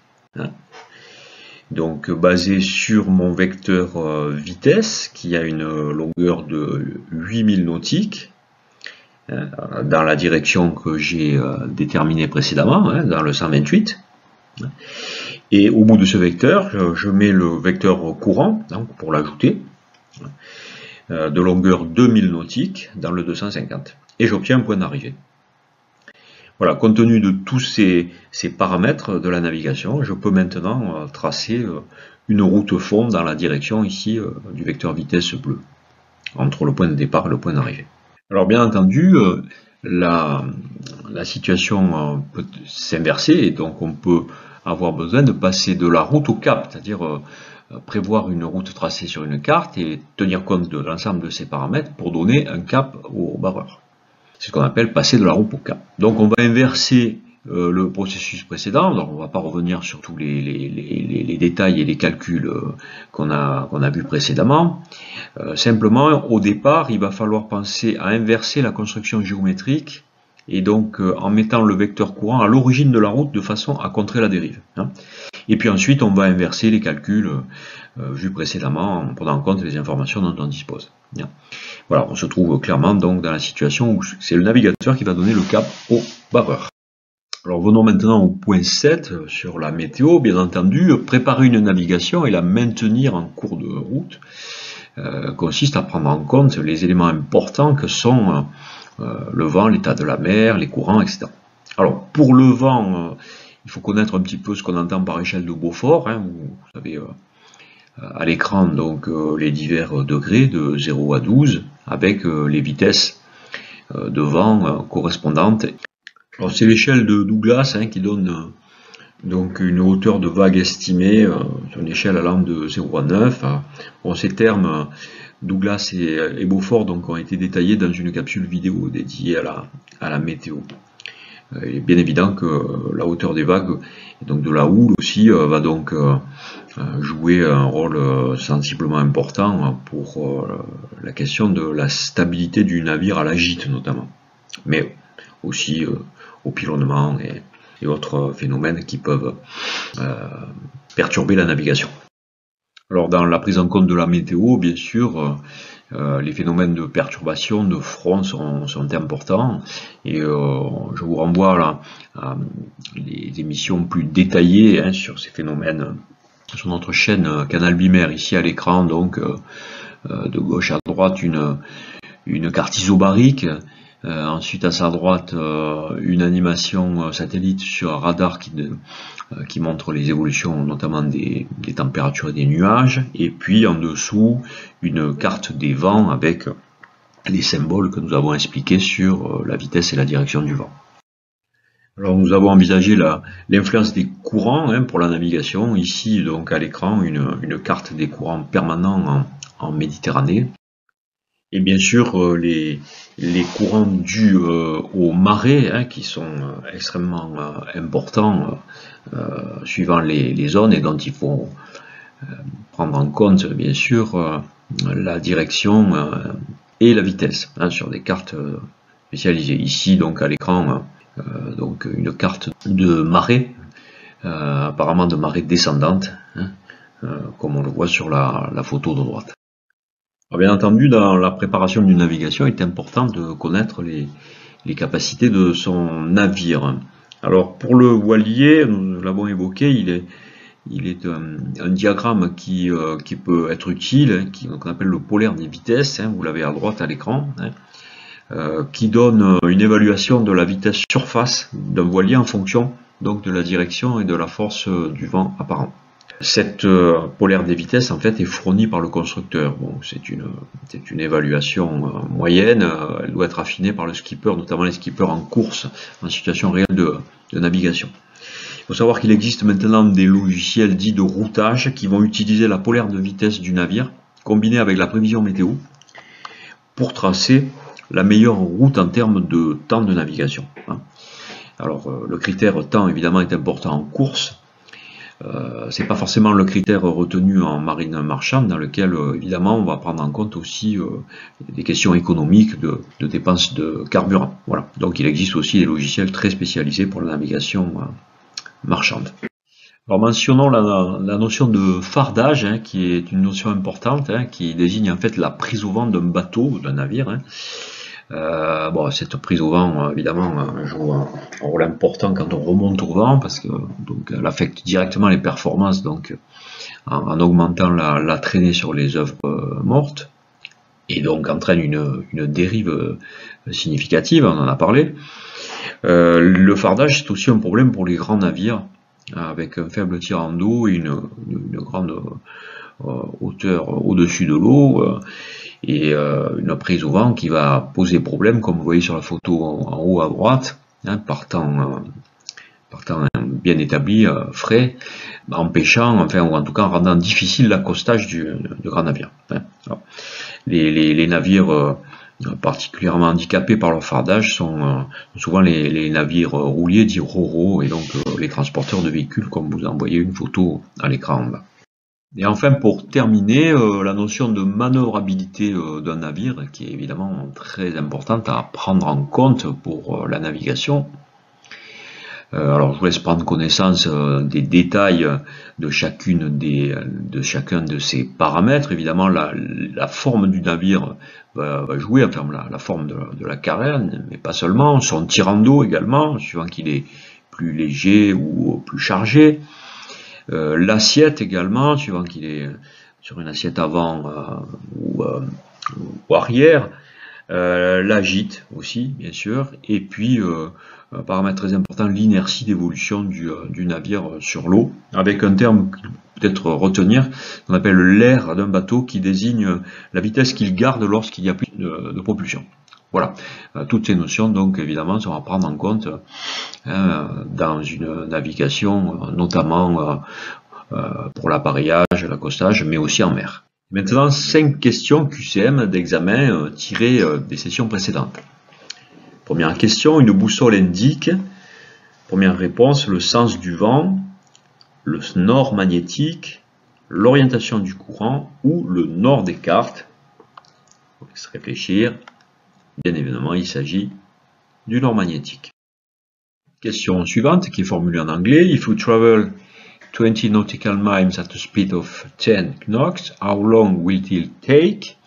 donc basée sur mon vecteur vitesse qui a une longueur de 8000 nautiques dans la direction que j'ai déterminée précédemment, dans le 128. Et au bout de ce vecteur, je mets le vecteur courant, donc pour l'ajouter, de longueur 2000 nautiques dans le 250. Et j'obtiens un point d'arrivée. Voilà, compte tenu de tous ces paramètres de la navigation, je peux maintenant tracer une route fond dans la direction ici du vecteur vitesse bleu, entre le point de départ et le point d'arrivée. Alors bien entendu, la situation peut s'inverser et donc on peut avoir besoin de passer de la route au cap, c'est-à-dire prévoir une route tracée sur une carte et tenir compte de l'ensemble de ces paramètres pour donner un cap au barreur. C'est ce qu'on appelle passer de la route au cap. Donc on va inverser le processus précédent, donc on ne va pas revenir sur tous les détails et les calculs qu'on a vus précédemment. Simplement, au départ, il va falloir penser à inverser la construction géométrique et donc en mettant le vecteur courant à l'origine de la route de façon à contrer la dérive. Et puis ensuite, on va inverser les calculs vus précédemment en prenant en compte les informations dont on dispose. Voilà, on se trouve clairement donc dans la situation où c'est le navigateur qui va donner le cap au barreur. Alors venons maintenant au point 7 sur la météo. Bien entendu, préparer une navigation et la maintenir en cours de route consiste à prendre en compte les éléments importants que sont le vent, l'état de la mer, les courants, etc. Alors pour le vent, il faut connaître un petit peu ce qu'on entend par échelle de Beaufort, vous savez à l'écran donc les divers degrés de 0 à 12 avec les vitesses de vent correspondantes. Alors c'est l'échelle de Douglas qui donne donc une hauteur de vague estimée sur une échelle allant de 0 à 9. Bon, ces termes Douglas et Beaufort donc ont été détaillés dans une capsule vidéo dédiée à la météo. Il est bien évident que la hauteur des vagues et donc de la houle aussi va donc jouer un rôle sensiblement important pour la question de la stabilité du navire à la gîte notamment, mais aussi au pilonnement et autres phénomènes qui peuvent perturber la navigation. Alors dans la prise en compte de la météo, bien sûr, les phénomènes de perturbation de front sont importants et je vous renvoie là à les émissions plus détaillées sur ces phénomènes sur notre chaîne Canal Bimer, ici à l'écran, donc de gauche à droite une carte isobarique, ensuite à sa droite une animation satellite sur un radar qui montre les évolutions notamment des températures et des nuages, et puis en dessous une carte des vents avec les symboles que nous avons expliqués sur la vitesse et la direction du vent. Alors nous avons envisagé l'influence des courants pour la navigation. Ici donc à l'écran une carte des courants permanents en Méditerranée. Et bien sûr les courants dus aux marées qui sont extrêmement importants suivant les zones et dont il faut prendre en compte bien sûr la direction et la vitesse sur des cartes spécialisées. Ici donc à l'écran donc une carte de marée, apparemment de marée descendante, comme on le voit sur la photo de droite. Alors, bien entendu, dans la préparation d'une navigation, il est important de connaître les capacités de son navire. Alors pour le voilier, nous l'avons évoqué, il est un diagramme qui peut être utile, qu'on appelle le polaire des vitesses, vous l'avez à droite à l'écran, qui donne une évaluation de la vitesse surface d'un voilier en fonction donc de la direction et de la force du vent apparent. Cette polaire des vitesses en fait est fournie par le constructeur. Bon, c'est une évaluation moyenne, elle doit être affinée par le skipper, notamment les skippers en course, en situation réelle de navigation. Il faut savoir qu'il existe maintenant des logiciels dits de routage qui vont utiliser la polaire de vitesse du navire, combinée avec la prévision météo, pour tracer la meilleure route en termes de temps de navigation. Alors le critère temps évidemment est important en course. C'est pas forcément le critère retenu en marine marchande, dans lequel évidemment on va prendre en compte aussi des questions économiques de dépenses de carburant. Voilà. Donc il existe aussi des logiciels très spécialisés pour la navigation marchande. Alors mentionnons la notion de fardage, qui est une notion importante, qui désigne en fait la prise au vent d'un bateau ou d'un navire. Bon, cette prise au vent, évidemment, joue un rôle important quand on remonte au vent, parce que donc elle affecte directement les performances, donc en augmentant la traînée sur les œuvres mortes, et donc entraîne une dérive significative, on en a parlé. Le fardage, c'est aussi un problème pour les grands navires, avec un faible tirant d'eau et une grande hauteur au-dessus de l'eau, et une prise au vent qui va poser problème, comme vous voyez sur la photo en haut à droite, partant bien établi, frais, empêchant, enfin, ou en tout cas rendant difficile l'accostage du grand navire. Alors, les navires particulièrement handicapés par leur fardage sont souvent les navires rouliers dits ro-ro, et donc les transporteurs de véhicules, comme vous en voyez une photo à l'écran en bas. Et enfin, pour terminer, la notion de manœuvrabilité d'un navire, qui est évidemment très importante à prendre en compte pour la navigation. Alors je vous laisse prendre connaissance des détails de chacun de ces paramètres. Évidemment, la forme du navire va jouer, enfin la forme de la carène, mais pas seulement, son tirant d'eau également, suivant qu'il est plus léger ou plus chargé. L'assiette également, suivant qu'il est sur une assiette avant ou arrière. La gîte aussi, bien sûr, et puis un paramètre très important, l'inertie d'évolution du navire sur l'eau, avec un terme qu'il faut peut-être retenir, qu'on appelle l'air d'un bateau, qui désigne la vitesse qu'il garde lorsqu'il n'y a plus de propulsion. Voilà, toutes ces notions donc évidemment sont à prendre en compte dans une navigation, notamment pour l'appareillage, l'accostage, mais aussi en mer. Maintenant, 5 questions QCM d'examen tirées des sessions précédentes. Première question, une boussole indique, première réponse, le sens du vent, le nord magnétique, l'orientation du courant ou le nord des cartes. On va se réfléchir. Bien évidemment, il s'agit du nord magnétique. Question suivante qui est formulée en anglais. If you travel 20 nautical miles at a speed of 10 knots, how long will it take?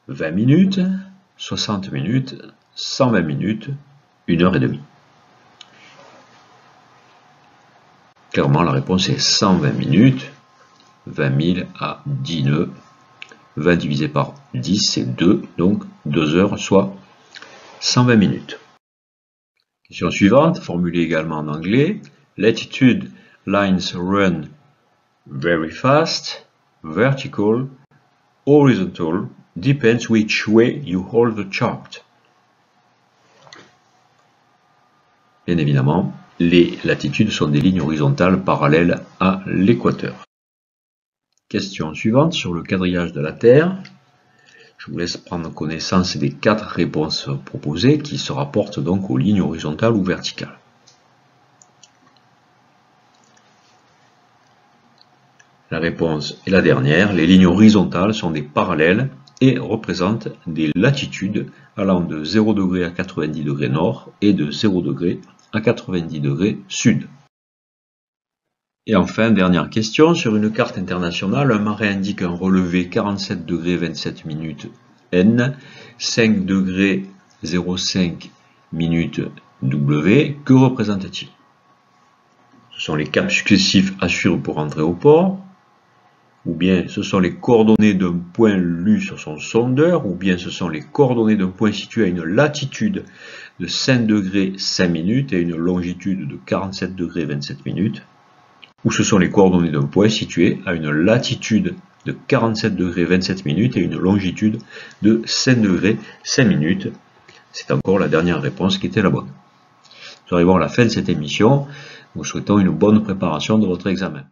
20 minutes, 60 minutes, 120 minutes, 1 heure et demie. Clairement, la réponse est 120 minutes, 20 000 à 10 nœuds. 20 divisé par 10, c'est 2, donc 2 heures, soit 120 minutes. Question suivante, formulée également en anglais. Latitude lines run very fast, vertical, horizontal depends which way you hold the chart. Bien évidemment, les latitudes sont des lignes horizontales parallèles à l'équateur. Question suivante sur le quadrillage de la Terre. Je vous laisse prendre connaissance des 4 réponses proposées qui se rapportent donc aux lignes horizontales ou verticales. La réponse est la dernière. Les lignes horizontales sont des parallèles et représentent des latitudes allant de 0 degré à 90 degrés nord et de 0 degré à 90 degrés sud. Et enfin, dernière question, sur une carte internationale, un marin indique un relevé 47 degrés 27 minutes N, 5 degrés 05 minutes W. Que représente-t-il? Ce sont les caps successifs à suivre pour entrer au port, ou bien ce sont les coordonnées d'un point lu sur son sondeur, ou bien ce sont les coordonnées d'un point situé à une latitude de 5 degrés 5 minutes et une longitude de 47 degrés 27 minutes, ou ce sont les coordonnées d'un point situé à une latitude de 47 degrés 27 minutes et une longitude de 5 degrés 5 minutes. C'est encore la dernière réponse qui était la bonne. Nous arrivons à la fin de cette émission. Nous souhaitons une bonne préparation de votre examen.